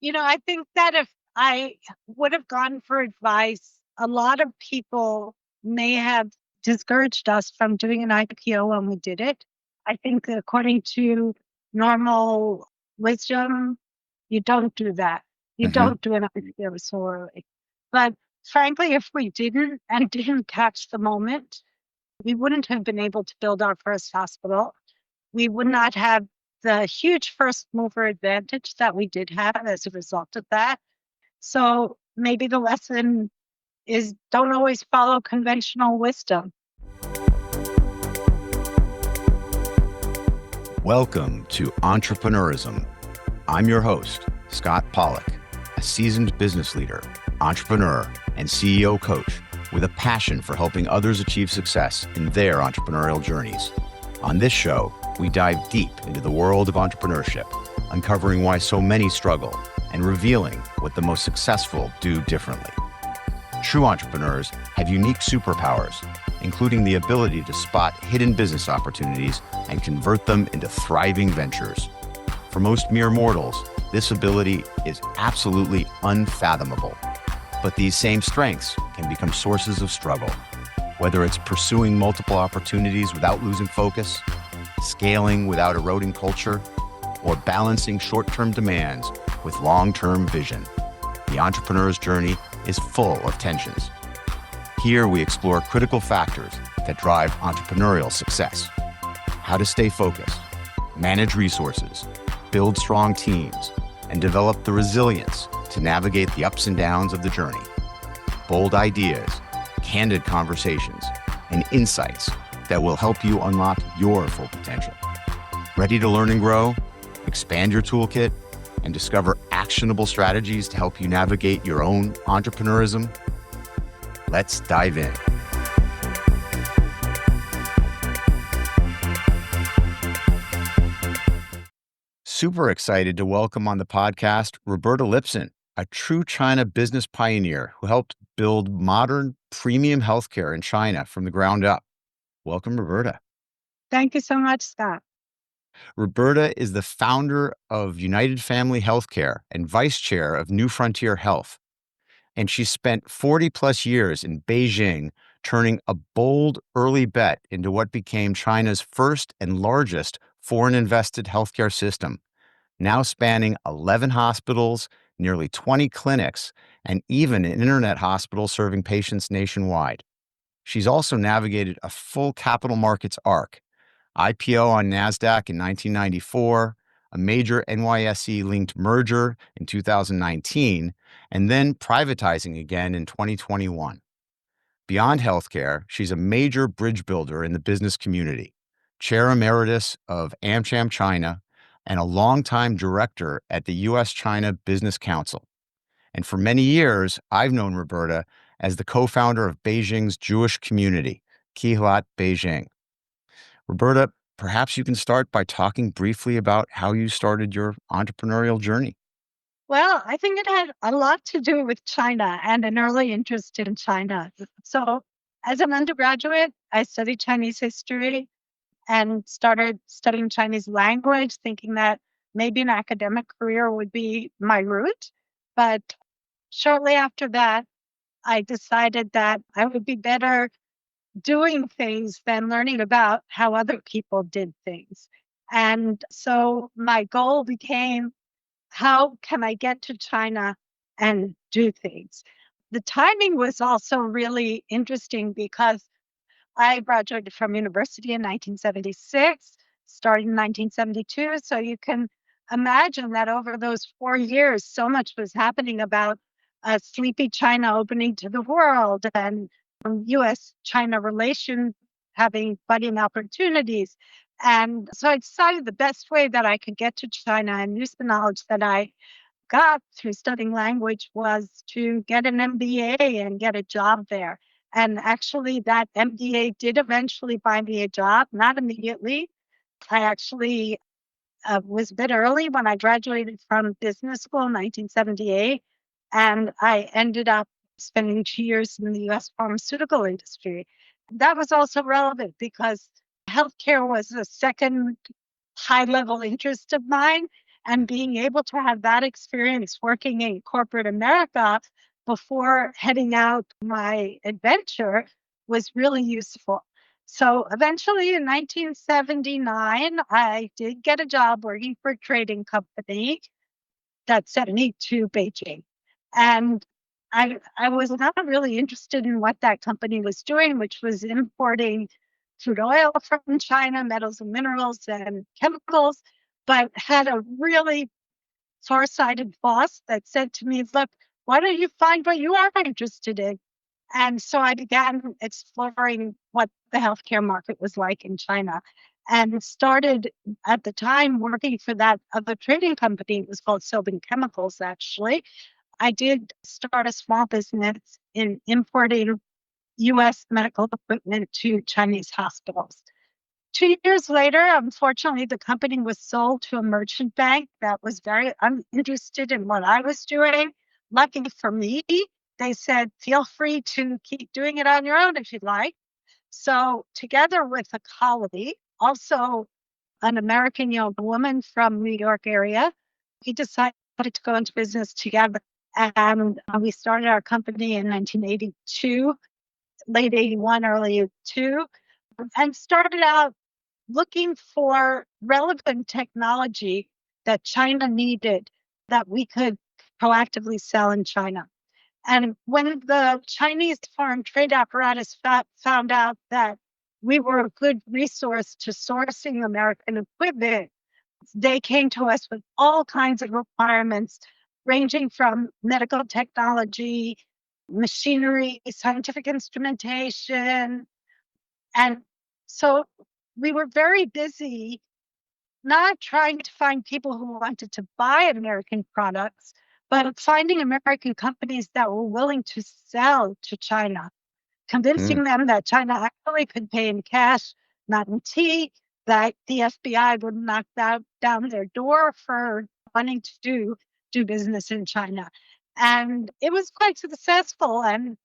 I think that if I would have gone for advice, a lot of people may have discouraged us from doing an IPO when we did it. I think according to normal wisdom, you don't do that. You Hmm. don't do an IPO so early. But frankly, if we didn't and didn't catch the moment, we wouldn't have been able to build our first hospital. We would not have the huge first mover advantage that we did have as a result of that. So maybe the lesson is don't always follow conventional wisdom. Welcome to Entrepreneurism. I'm your host, Scott Pollock, a seasoned business leader, entrepreneur, and CEO coach with a passion for helping others achieve success in their entrepreneurial journeys. On this show, we dive deep into the world of entrepreneurship, uncovering why so many struggle and revealing what the most successful do differently. True entrepreneurs have unique superpowers, including the ability to spot hidden business opportunities and convert them into thriving ventures. For most mere mortals, this ability is absolutely unfathomable. But these same strengths can become sources of struggle, whether it's pursuing multiple opportunities without losing focus, scaling without eroding culture, or balancing short-term demands with long-term vision. The entrepreneur's journey is full of tensions. Here we explore critical factors that drive entrepreneurial success. How to stay focused, manage resources, build strong teams, and develop the resilience to navigate the ups and downs of the journey. Bold ideas, candid conversations, and insights that will help you unlock your full potential. Ready to learn and grow, expand your toolkit, and discover actionable strategies to help you navigate your own entrepreneurism? Let's dive in. Super excited to welcome on the podcast Roberta Lipson, a true China business pioneer who helped build modern premium healthcare in China from the ground up. Welcome, Roberta. Thank you so much, Scott. Roberta is the founder of United Family Healthcare and vice chair of New Frontier Health. And she spent 40 plus years in Beijing, turning a bold early bet into what became China's first and largest foreign invested healthcare system, now spanning 11 hospitals, nearly 20 clinics, and even an internet hospital serving patients nationwide. She's also navigated a full capital markets arc, IPO on NASDAQ in 1994, a major NYSE-linked merger in 2019, and then privatizing again in 2021. Beyond healthcare, she's a major bridge builder in the business community, chair emeritus of AmCham China, and a longtime director at the U.S.-China Business Council. And for many years, I've known Roberta as the co-founder of Beijing's Jewish community, Kehillat Beijing. Roberta, perhaps you can start by talking briefly about how you started your entrepreneurial journey. Well, I think it had a lot to do with China and an early interest in China. So, as an undergraduate, I studied Chinese history and started studying Chinese language, thinking that maybe an academic career would be my route. But shortly after that, I decided that I would be better doing things than learning about how other people did things. And so my goal became, how can I get to China and do things? The timing was also really interesting because I graduated from university in 1976, started in 1972. So you can imagine that over those 4 years, so much was happening about a sleepy China opening to the world and US China relations having budding opportunities. And so I decided the best way that I could get to China and use the knowledge that I got through studying language was to get an MBA and get a job there. And actually, that MBA did eventually find me a job, not immediately. I actually was a bit early when I graduated from business school in 1978. And I ended up spending 2 years in the US pharmaceutical industry. That was also relevant because healthcare was a second high level interest of mine. And being able to have that experience working in corporate America before heading out my adventure was really useful. So eventually in 1979, I did get a job working for a trading company that sent me to Beijing. And I was not really interested in what that company was doing, which was importing crude oil from China, metals and minerals and chemicals, but had a really far-sighted boss that said to me, look, why don't you find what you are interested in? And so I began exploring what the healthcare market was like in China and started at the time working for that other trading company. It was called Sobin Chemicals, actually. I did start a small business in importing US medical equipment to Chinese hospitals. 2 years later, unfortunately, the company was sold to a merchant bank that was very uninterested in what I was doing. Lucky for me, they said, feel free to keep doing it on your own if you'd like. So, together with a colleague, also an American young woman from New York area, we decided to go into business together. And we started our company in 1982, late 81, early 82, and started out looking for relevant technology that China needed that we could proactively sell in China. And when the Chinese foreign trade apparatus found out that we were a good resource to sourcing American equipment, they came to us with all kinds of requirements, ranging from medical technology, machinery, scientific instrumentation. And so we were very busy not trying to find people who wanted to buy American products, but finding American companies that were willing to sell to China, convincing them that China actually could pay in cash, not in tea, that the FBI would knock down their door for wanting to do business in China. And it was quite successful. And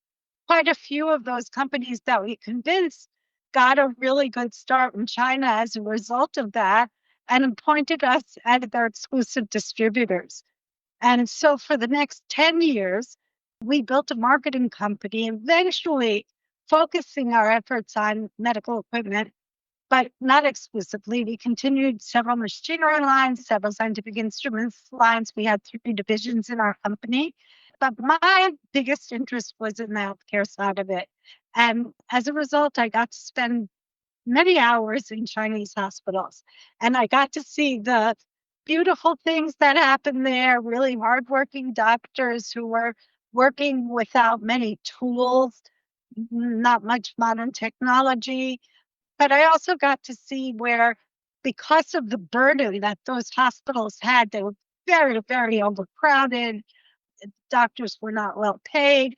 quite a few of those companies that we convinced got a really good start in China as a result of that and appointed us as their exclusive distributors. And so for the next 10 years, we built a marketing company, eventually focusing our efforts on medical equipment, but not exclusively. We continued several machinery lines, several scientific instruments lines. We had 3 divisions in our company. But my biggest interest was in the healthcare side of it. And as a result, I got to spend many hours in Chinese hospitals. And I got to see the beautiful things that happen there, really hardworking doctors who were working without many tools, not much modern technology. But I also got to see where, because of the burden that those hospitals had, they were very, very overcrowded. Doctors were not well paid.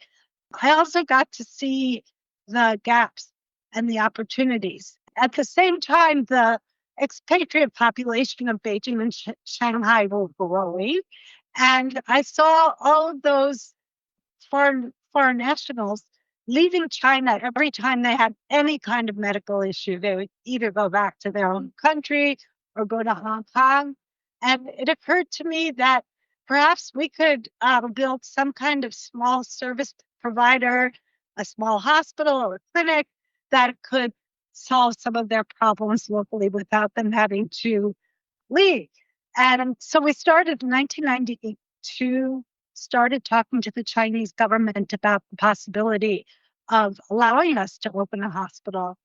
I also got to see the gaps and the opportunities. At the same time, the expatriate population of Beijing and Shanghai were growing. And I saw all of those foreign nationals leaving China every time they had any kind of medical issue. They would either go back to their own country or go to Hong Kong. And it occurred to me that perhaps we could build some kind of small service provider, a small hospital or a clinic that could solve some of their problems locally without them having to leave. And so we started in 1992, started talking to the Chinese government about the possibility of allowing us to open a hospital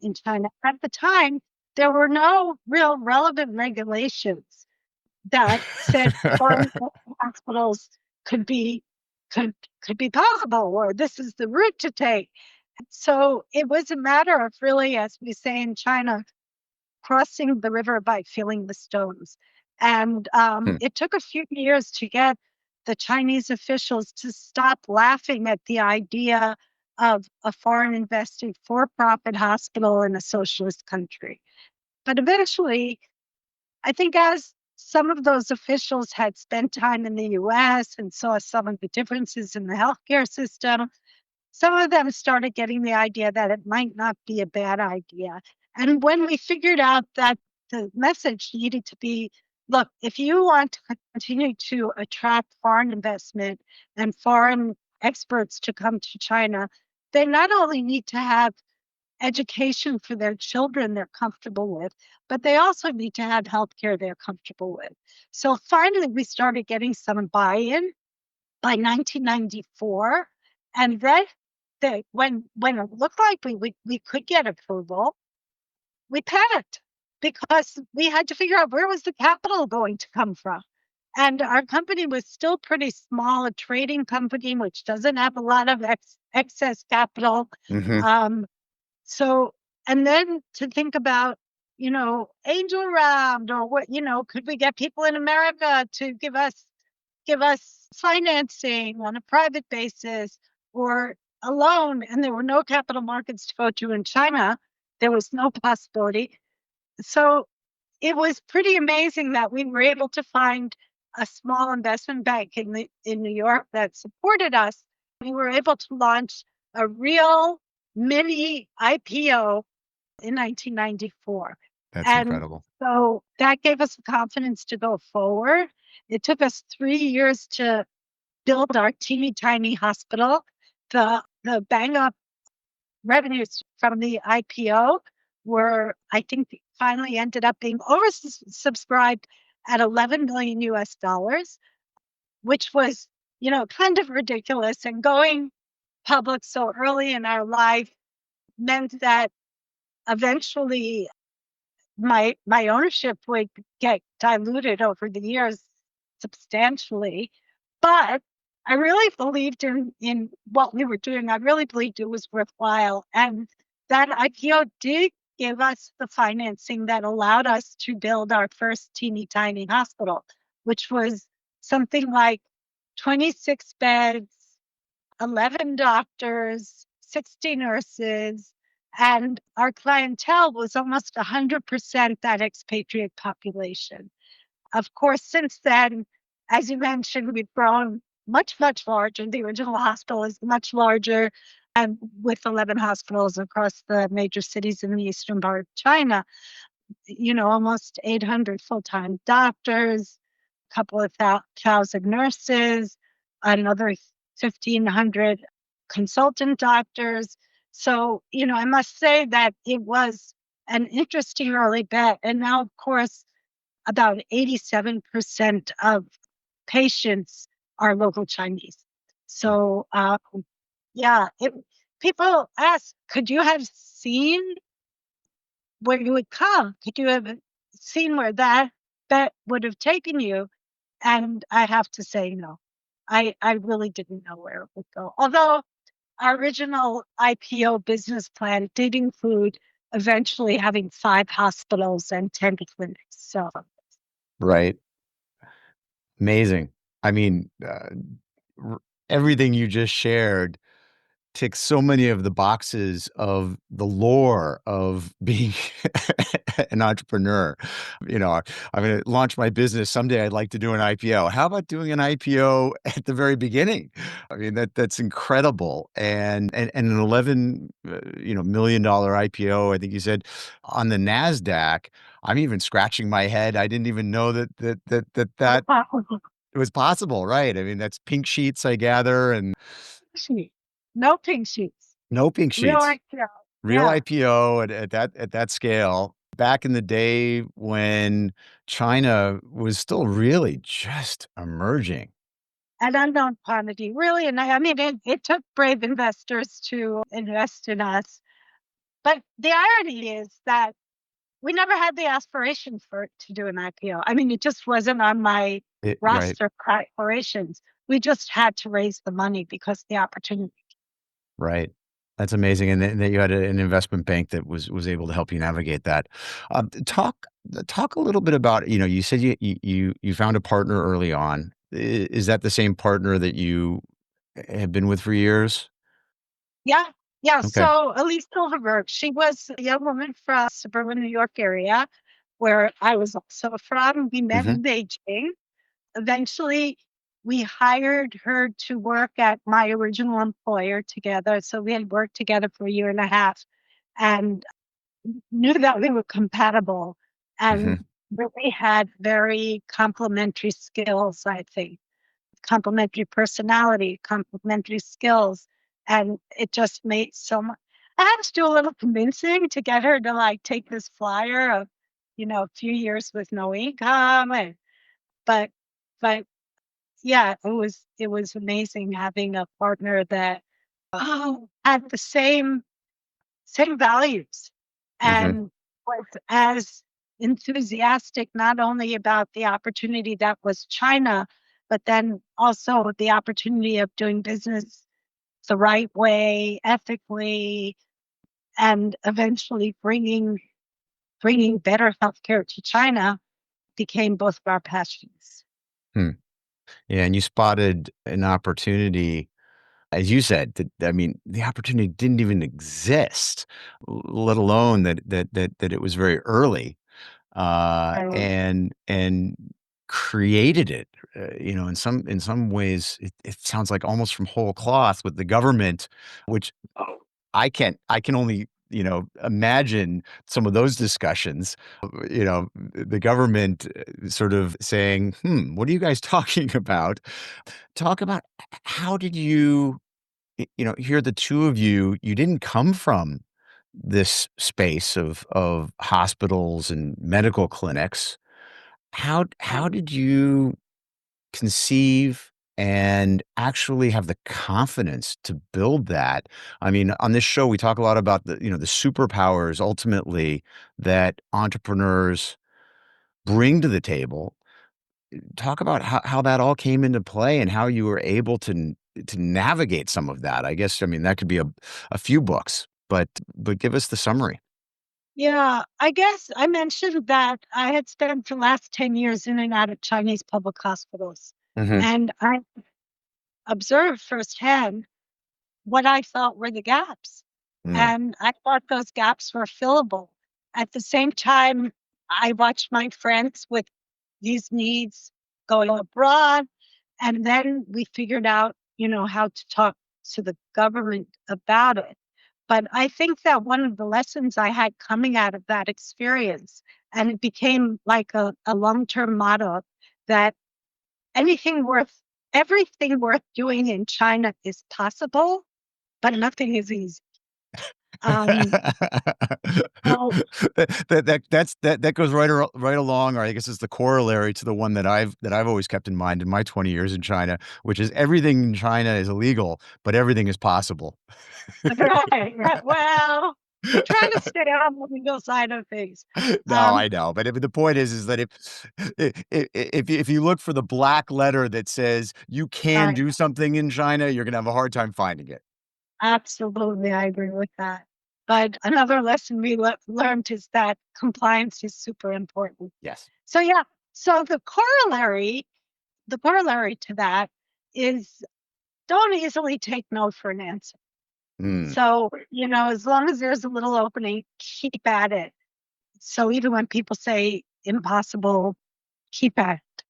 in China. At the time, there were no real relevant regulations that said foreign hospitals could be possible, or this is the route to take. So it was a matter of really, as we say in China, crossing the river by feeling the stones. And it took a few years to get the Chinese officials to stop laughing at the idea of a foreign invested for-profit hospital in a socialist country. But eventually, I think as some of those officials had spent time in the US and saw some of the differences in the healthcare system, some of them started getting the idea that it might not be a bad idea. And when we figured out that the message needed to be look, if you want to continue to attract foreign investment and foreign experts to come to China, they not only need to have education for their children they're comfortable with, but they also need to have healthcare they're comfortable with. So finally, we started getting some buy-in by 1994, and then when it looked like we could get approval, we panicked because we had to figure out where was the capital going to come from. And our company was still pretty small, a trading company, which doesn't have a lot of excess capital. Hmm. Um, so, and then to think about, angel round or what, could we get people in America to give us financing on a private basis or a loan? And there were no capital markets to go to in China. There was no possibility. So it was pretty amazing that we were able to find a small investment bank in New York that supported us. We were able to launch a real mini IPO in 1994. That's And incredible. so that gave us the confidence to go forward. It took us 3 years to build our teeny tiny hospital. The bang up revenues from the IPO were, I think, finally ended up being oversubscribed at 11 million US dollars, which was, kind of ridiculous. And going public so early in our life meant that eventually my ownership would get diluted over the years substantially. But I really believed in what we were doing. I really believed it was worthwhile. And that IPO did give us the financing that allowed us to build our first teeny tiny hospital, which was something like 26 beds, 11 doctors, 60 nurses, and our clientele was almost 100% that expatriate population. Of course, since then, as you mentioned, we've grown much, much larger. The original hospital is much larger, and with 11 hospitals across the major cities in the eastern part of China, almost 800 full-time doctors, a couple of thousand nurses, another 1,500 consultant doctors. So, I must say that it was an interesting early bet. And now, of course, about 87% of patients are local Chinese. So, yeah, people ask, could you have seen where you would come? Could you have seen where that bet would have taken you? And I have to say, no, I really didn't know where it would go. Although our original IPO business plan did include eventually having 5 hospitals and 10 clinics. So, Right. Amazing. I mean, everything you just shared ticks so many of the boxes of the lore of being an entrepreneur. I'm going to launch my business someday. I'd like to do an IPO. How about doing an IPO at the very beginning? I mean, that's incredible. And an 11 million dollar IPO. I think you said on the Nasdaq. I'm even scratching my head. I didn't even know that it was possible, right? I mean, that's pink sheets, I gather, and no pink sheets, no pink real sheets. IPO. Real Yeah. IPO at that scale. Back in the day when China was still really just emerging. An unknown quantity, really. And I mean, it took brave investors to invest in us. But the irony is that we never had the aspiration for it to do an IPO. I mean, it just wasn't on my Right, roster of aspirations. We just had to raise the money because the opportunity. right. That's amazing, and that you had an investment bank that was able to help you navigate that. Talk a little bit about, you said you found a partner early on. Is that the same partner that you have been with for years? Yeah. Yeah. Okay. So Elyse Silverberg, she was a young woman from suburban New York area where I was also from. We met Hmm. in Beijing. Eventually, we hired her to work at my original employer together. So we had worked together for a year and a half and knew that we were compatible. Hmm. And really had very complementary skills, I think, complementary personality, complementary skills. And it just made so much. I had to do a little convincing to get her to like take this flyer of, a few years with no income. But, but yeah, it was amazing having a partner that had the same values Hmm. and was as enthusiastic not only about the opportunity that was China, but then also the opportunity of doing business the right way, ethically, and eventually bringing better healthcare to China became both of our passions. Hmm. Yeah, and you spotted an opportunity, as you said, that I mean, the opportunity didn't even exist, let alone that it was very early, So, and created it. In some ways, it sounds like almost from whole cloth with the government, which I can only, imagine some of those discussions. The government sort of saying, what are you guys talking about? Talk about how did you, here the two of you didn't come from this space of hospitals and medical clinics. How um, did you conceive and actually have the confidence to build that? I mean, on this show, we talk a lot about the superpowers ultimately that entrepreneurs bring to the table. Talk about how that all came into play and how you were able to navigate some of that. I guess, I mean, that could be a few books, but give us the summary. yeah, I guess I mentioned that I had spent the last 10 years in and out of Chinese public hospitals. Hmm. And I observed firsthand what I thought were the gaps. Mm, And I thought those gaps were fillable. At the same time, I watched my friends with these needs going abroad. And then we figured out, how to talk to the government about it. But I think that one of the lessons I had coming out of that experience, and it became like a long-term motto, that anything worth, everything worth doing in China is possible, but nothing is easy. Um, so, that goes right along, or I guess it's the corollary to the one that I've always kept in mind in my 20 years in China, which is everything in China is illegal, but everything is possible. right, right. Well, I try to stay on the legal side of things. No, Um, I know, but the point is that if you look for the black letter that says you can right. do something in China, you're gonna have a hard time finding it. Absolutely, I agree with that. But another lesson we learned is that compliance is super important. Yes. So yeah, so the corollary to that is don't easily take no for an answer. Mm, So, as long as there's a little opening, keep at it. So even when people say impossible, keep at it.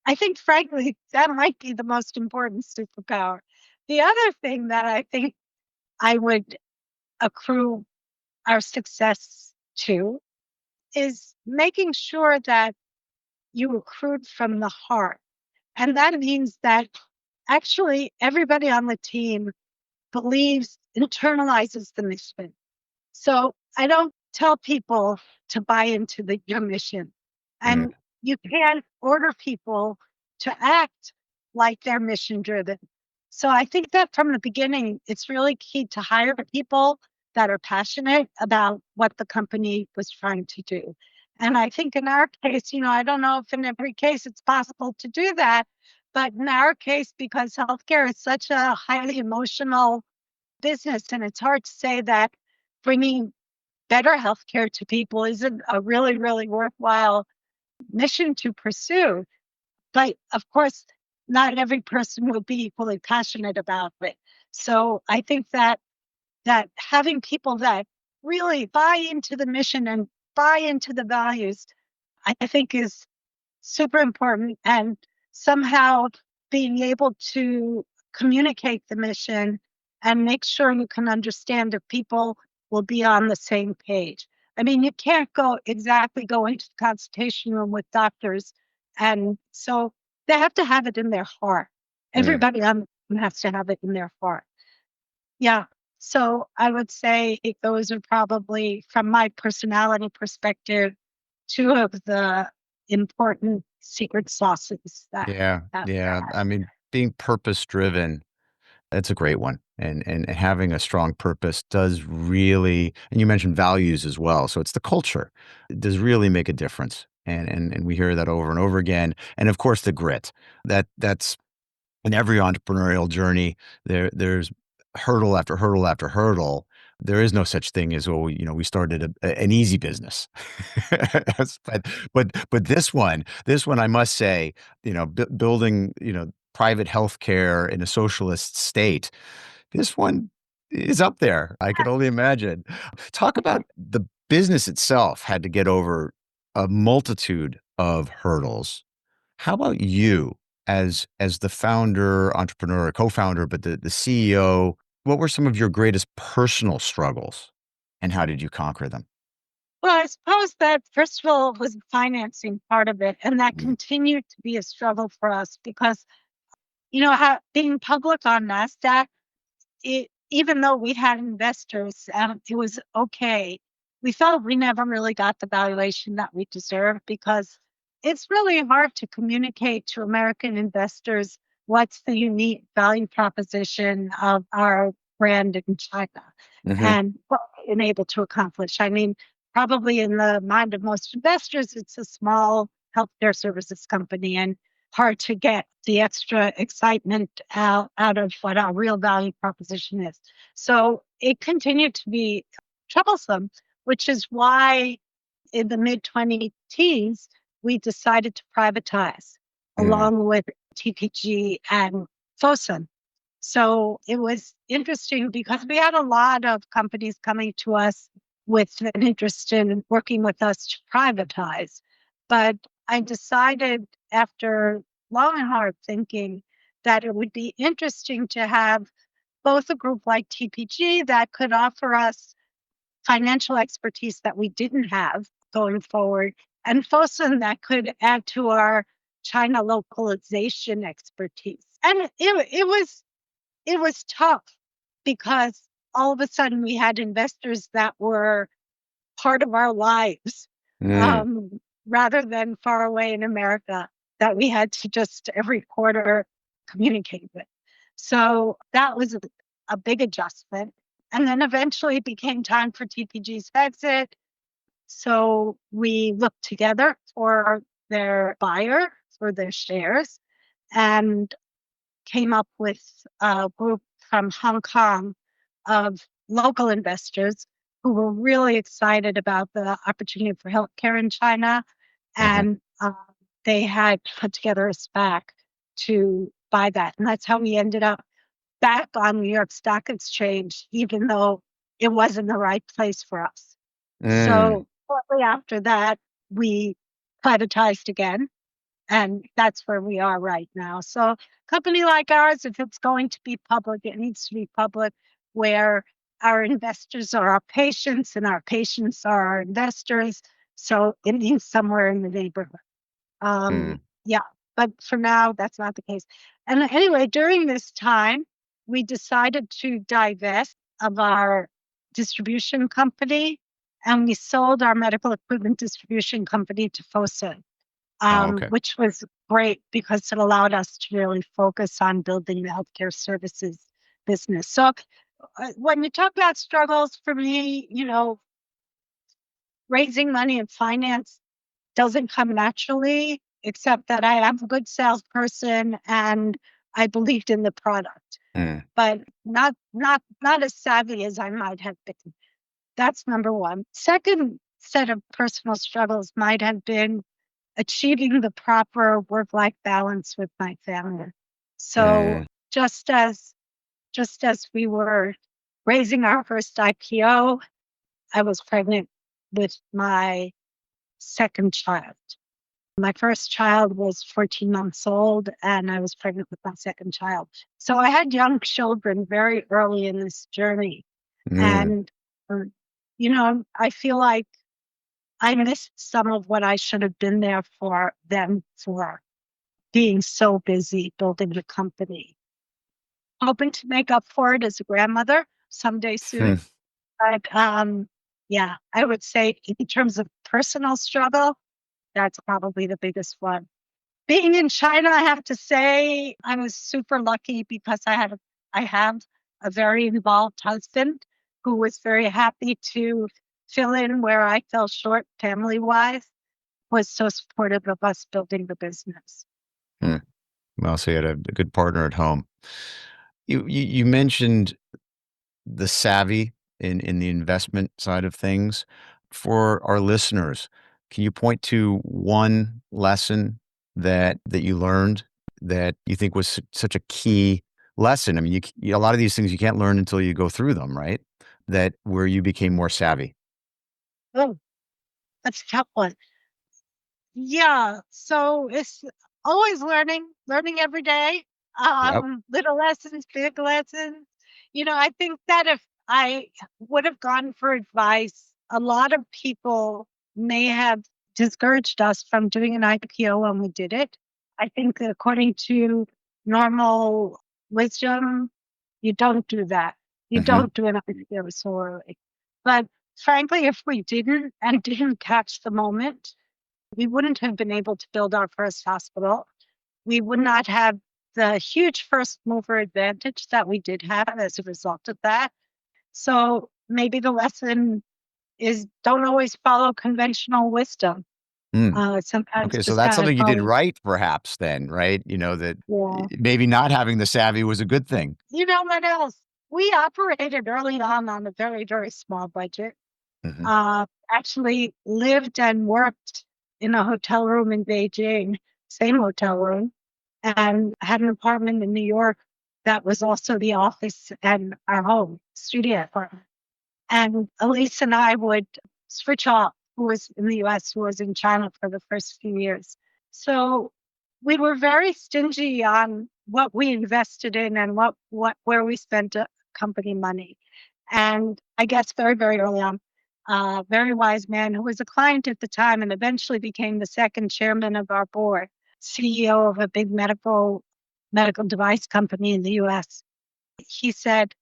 I think frankly, that might be the most important superpower. The other thing that I think I would accrue our success to is making sure that you recruit from the heart. And that means that actually everybody on the team believes, internalizes the mission. So I don't tell people to buy into your mission. mm, And you can't order people to act like they're mission driven. So I think that from the beginning, it's really key to hire people that are passionate about what the company was trying to do. And I think in our case, I don't know if in every case it's possible to do that, but in our case, because healthcare is such a highly emotional business, and it's hard to say that bringing better healthcare to people isn't a really, really worthwhile mission to pursue. But of course, not every person will be equally passionate about it. So I think that having people that really buy into the mission and buy into the values, I think is super important. And somehow being able to communicate the mission and make sure you can understand if people will be on the same page. I mean, you can't go into the consultation room with doctors. And so they have to have it in their heart. Mm. Everybody on the team has to have it in their heart. Yeah. So I would say those are probably, from my personality perspective, two of the important secret sauces Yeah, that yeah. I mean, being purpose driven, that's a great one. And having a strong purpose does really, and you mentioned values as well. So it's the culture. It does really make a difference. And we hear that over and over again. And of course the grit. That's in every entrepreneurial journey, there's hurdle after hurdle after hurdle. There is no such thing as, oh, we started an easy business. But this one, I must say, building, private healthcare in a socialist state, this one is up there. I can only imagine. Talk about the business itself had to get over a multitude of hurdles. How about you as the founder, entrepreneur, co-founder, but the CEO? What were some of your greatest personal struggles, and how did you conquer them? Well, I suppose that first of all was the financing part of it, and that Mm, continued to be a struggle for us because, being public on NASDAQ, even though we had investors, it was okay. We felt we never really got the valuation that we deserved because it's really hard to communicate to American investors what's the unique value proposition of our brand in China mhm, and what we've been able to accomplish. I mean, probably in the mind of most investors, it's a small healthcare services company and hard to get the extra excitement out of what our real value proposition is. So it continued to be troublesome, which is why in the mid 20 teens, we decided to privatize mm, along with TPG and Fosun. So it was interesting because we had a lot of companies coming to us with an interest in working with us to privatize. But I decided after long and hard thinking that it would be interesting to have both a group like TPG that could offer us financial expertise that we didn't have going forward, and Fosun that could add to our China localization expertise. And it was tough because all of a sudden we had investors that were part of our lives, mm, um, rather than far away in America that we had to just every quarter communicate with. So that was a big adjustment. And then eventually it became time for TPG's exit. So we looked together for their buyer for their shares and came up with a group from Hong Kong of local investors who were really excited about the opportunity for healthcare in China. mhm, And they had put together a SPAC to buy that. And that's how we ended up back on New York Stock Exchange, even though it wasn't the right place for us. mm, So shortly after that, we privatized again, and that's where we are right now. So a company like ours, if it's going to be public, it needs to be public where our investors are our patients and our patients are our investors. So it needs somewhere in the neighborhood. mm, Yeah, but for now, that's not the case. And anyway, during this time, we decided to divest of our distribution company, and we sold our medical equipment distribution company to Fosun, oh, okay. which was great because it allowed us to really focus on building the healthcare services business. So when you talk about struggles for me, raising money in finance doesn't come naturally, except that I am a good salesperson and I believed in the product, Mm, but not as savvy as I might have been. That's number one. Second set of personal struggles might have been achieving the proper work-life balance with my family. So mm, just as we were raising our first IPO, I was pregnant with my second child. My first child was 14 months old, and I was pregnant with my second child. So I had young children very early in this journey. mm, And, I feel like I missed some of what I should have been there for them for being so busy building the company. Hoping to make up for it as a grandmother someday Hmm. soon. But yeah, I would say in terms of personal struggle, that's probably the biggest one. Being in China, I have to say I was super lucky because I have a very involved husband who was very happy to fill in where I fell short family wise, was so supportive of us building the business. Hmm. Well, so you had a good partner at home. You mentioned the savvy in the investment side of things. For our listeners, can you point to one lesson that you learned that you think was such a key lesson? I mean, a lot of these things you can't learn until you go through them, right? That where you became more savvy. Oh, that's a tough one. Yeah, so it's always learning every day. Yep. Little lessons, big lessons. I think that if I would have gone for advice, a lot of people may have discouraged us from doing an IPO when we did it. I think according to normal wisdom, you don't do that. You Hmm. don't do an IPO so early. But frankly, if we didn't and didn't catch the moment, we wouldn't have been able to build our first hospital. We would not have the huge first mover advantage that we did have as a result of that. So maybe the lesson is don't always follow conventional wisdom. Sometimes Okay, so just that's kind of something you did follow. right, perhaps, then, right? That Yeah. maybe not having the savvy was a good thing. You know what else? We operated early on a very, very small budget. Hmm. Actually lived and worked in a hotel room in Beijing, same hotel room, and had an apartment in New York that was also the office and our home studio apartment. And Elyse and I would switch off, who was in the US, who was in China for the first few years. So we were very stingy on what we invested in and where we spent company money. And I guess very, very early on, a very wise man who was a client at the time and eventually became the second chairman of our board, CEO of a big medical device company in the US. He said,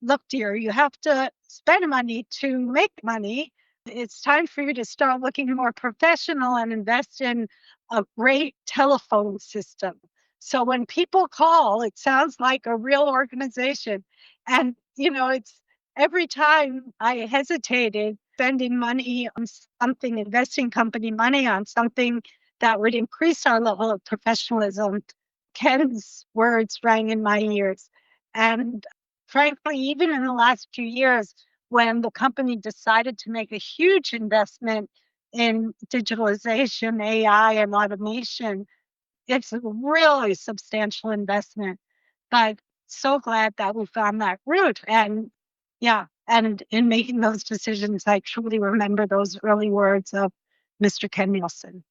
look, dear, you have to spend money to make money. It's time for you to start looking more professional and invest in a great telephone system. So when people call, it sounds like a real organization. And, it's every time I hesitated spending money on something, investing company money on something that would increase our level of professionalism, Ken's words rang in my ears. And frankly, even in the last few years, when the company decided to make a huge investment in digitalization, AI, and automation, it's a really substantial investment. But so glad that we found that route. And yeah, and in making those decisions, I truly remember those early words of Mr. Ken Nielsen.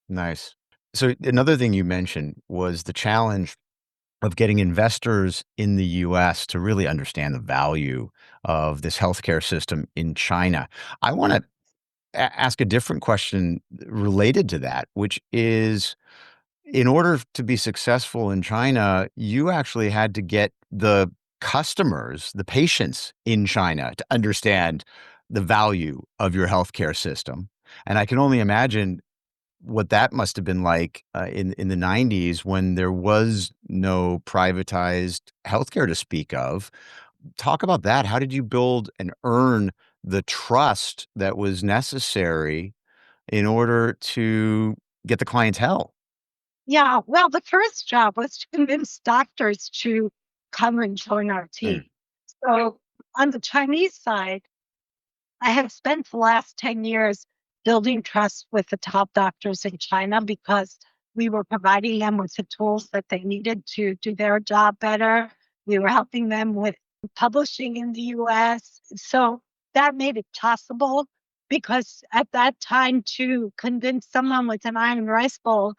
Nice. So another thing you mentioned was the challenge of getting investors in the US to really understand the value of this healthcare system in China. I want to ask a different question related to that, which is in order to be successful in China, you actually had to get the customers, the patients in China to understand the value of your healthcare system. And I can only imagine what that must have been like in the 90s when there was no privatized healthcare to speak of. Talk about that. How did you build and earn the trust that was necessary in order to get the clientele? Yeah, well, the first job was to convince doctors to come and join our Mm. team. So on the Chinese side, I have spent the last 10 years building trust with the top doctors in China because we were providing them with the tools that they needed to do their job better. We were helping them with publishing in the US. So that made it possible because at that time, to convince someone with an iron rice bowl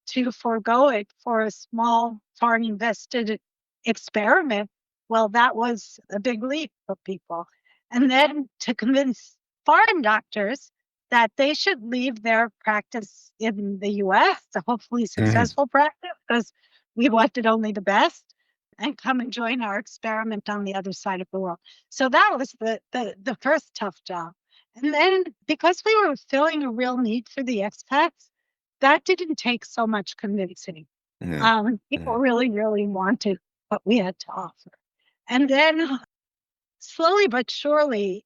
to forego it for a small foreign invested experiment, well, that was a big leap for people. And then to convince foreign doctors that they should leave their practice in the US, a hopefully Mhm. successful practice, because we wanted only the best, and come and join our experiment on the other side of the world. So that was the first tough job. And then because we were filling a real need for the expats, that didn't take so much convincing. Mhm. People Mhm. really, really wanted what we had to offer. And then slowly but surely,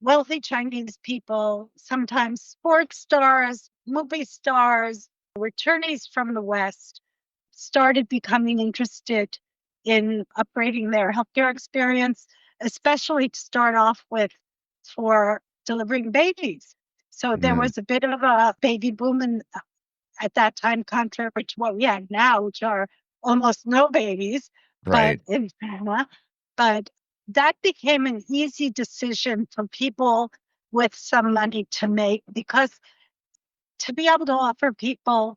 wealthy Chinese people, sometimes sports stars, movie stars, returnees from the West, started becoming interested in upgrading their healthcare experience, especially to start off with for delivering babies. So there Mhm. was a bit of a baby boom at that time, contrary to what we have now, which are almost no babies, but Right. in China. But that became an easy decision for people with some money to make, because to be able to offer people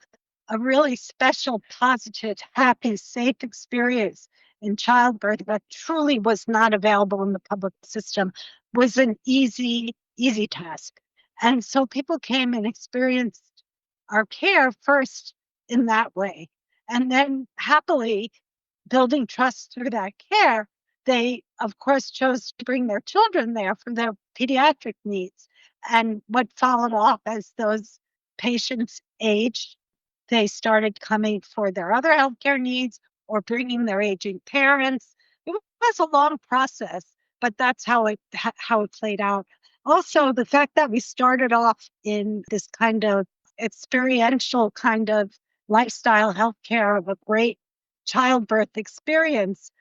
a really special, positive, happy, safe experience in childbirth that truly was not available in the public system was an easy task. And so people came and experienced our care first in that way. And then happily building trust through that care, they, of course, chose to bring their children there for their pediatric needs. And what followed off as those patients aged, they started coming for their other healthcare needs or bringing their aging parents. It was a long process, but that's how it played out. Also, the fact that we started off in this kind of experiential kind of lifestyle healthcare of a great childbirth experience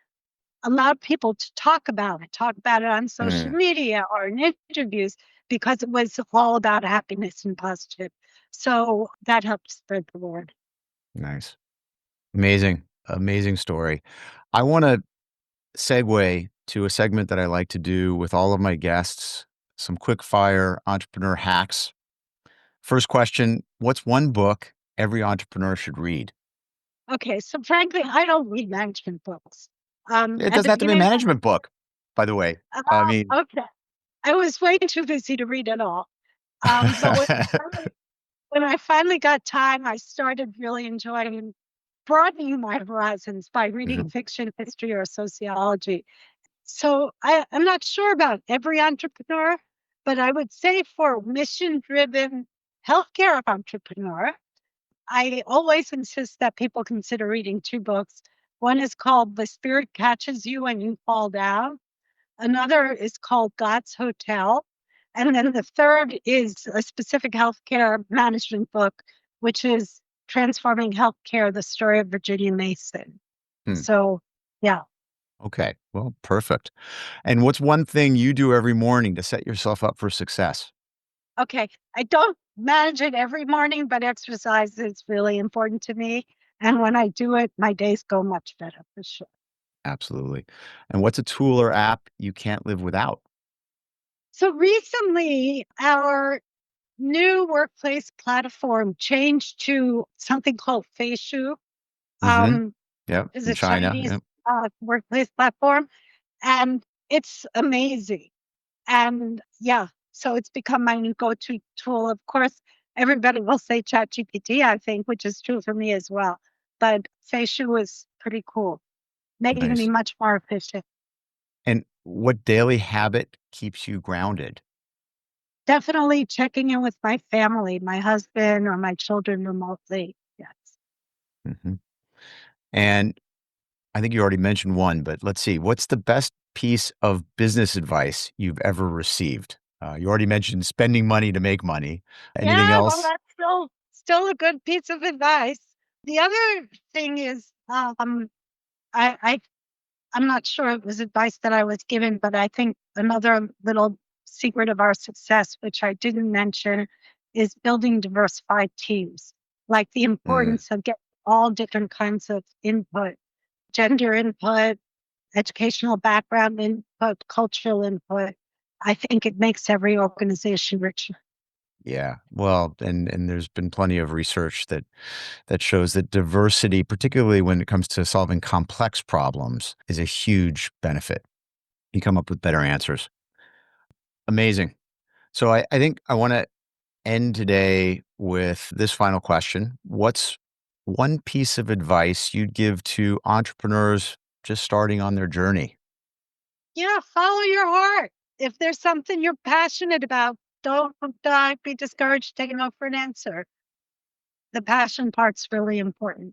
allowed people to talk about it on social Mhm. media or in interviews, because it was all about happiness and positive. So that helped spread the word. Nice. Amazing. Amazing story. I want to segue to a segment that I like to do with all of my guests, some quick fire entrepreneur hacks. First question, what's one book every entrepreneur should read? Okay, so frankly, I don't read management books. It At doesn't the have to be a beginning, management book, by the way. I mean, okay, I was way too busy to read it all. But when I finally got time, I started really enjoying broadening my horizons by reading Mhm. fiction, history, or sociology. So I'm not sure about every entrepreneur, but I would say for mission driven healthcare entrepreneur, I always insist that people consider reading two books. One is called The Spirit Catches You and You Fall Down. Another is called God's Hotel. And then the third is a specific healthcare management book, which is Transforming Healthcare, the Story of Virginia Mason. Hmm. So, yeah. Okay. Well, perfect. And what's one thing you do every morning to set yourself up for success? Okay. I don't manage it every morning, but exercise is really important to me. And when I do it, my days go much better for sure. Absolutely. And what's a tool or app you can't live without? So recently, our new workplace platform changed to something called Feishu, Mhm. um, Yep, is from a China, Chinese yep. workplace platform, and it's amazing. And yeah, so it's become my new go-to tool. Of course, everybody will say ChatGPT, I think, which is true for me as well. But Feishu is pretty cool, making me Nice. much more efficient. And what daily habit keeps you grounded? Definitely checking in with my family, my husband or my children remotely. Yes. Mhm. And I think you already mentioned one, but let's see. What's the best piece of business advice you've ever received? You already mentioned spending money to make money. Anything Yeah, well, else? that's still a good piece of advice. The other thing is, I, I I'm not sure it was advice that I was given, but I think another little secret of our success, which I didn't mention, is building diversified teams. Like the Mm, importance of getting all different kinds of input, gender input, educational background input, cultural input. I think it makes every organization richer. yeah. Well, and there's been plenty of research that shows that diversity, particularly when it comes to solving complex problems, is a huge benefit. You come up with better answers. Amazing. So I think I want to end today with this final question. What's one piece of advice you'd give to entrepreneurs just starting on their journey? Yeah, follow your heart. If there's something you're passionate about, don't be discouraged taking no for an answer. The passion part's really important.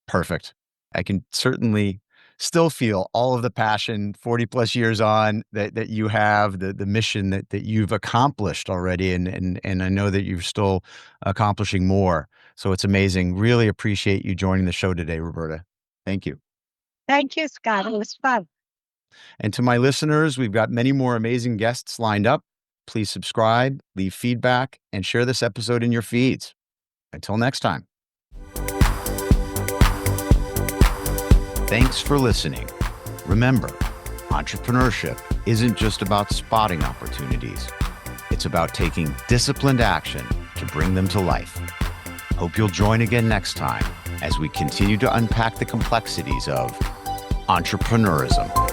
Perfect. I can certainly still feel all of the passion 40 plus years on that you have, the mission that you've accomplished already. And I know that you're still accomplishing more. So it's amazing. Really appreciate you joining the show today, Roberta. Thank you. Thank you, Scott. It was fun. And to my listeners, we've got many more amazing guests lined up. Please subscribe, leave feedback, and share this episode in your feeds. Until next time. Thanks for listening. Remember, entrepreneurship isn't just about spotting opportunities. It's about taking disciplined action to bring them to life. Hope you'll join again next time as we continue to unpack the complexities of entrepreneurism.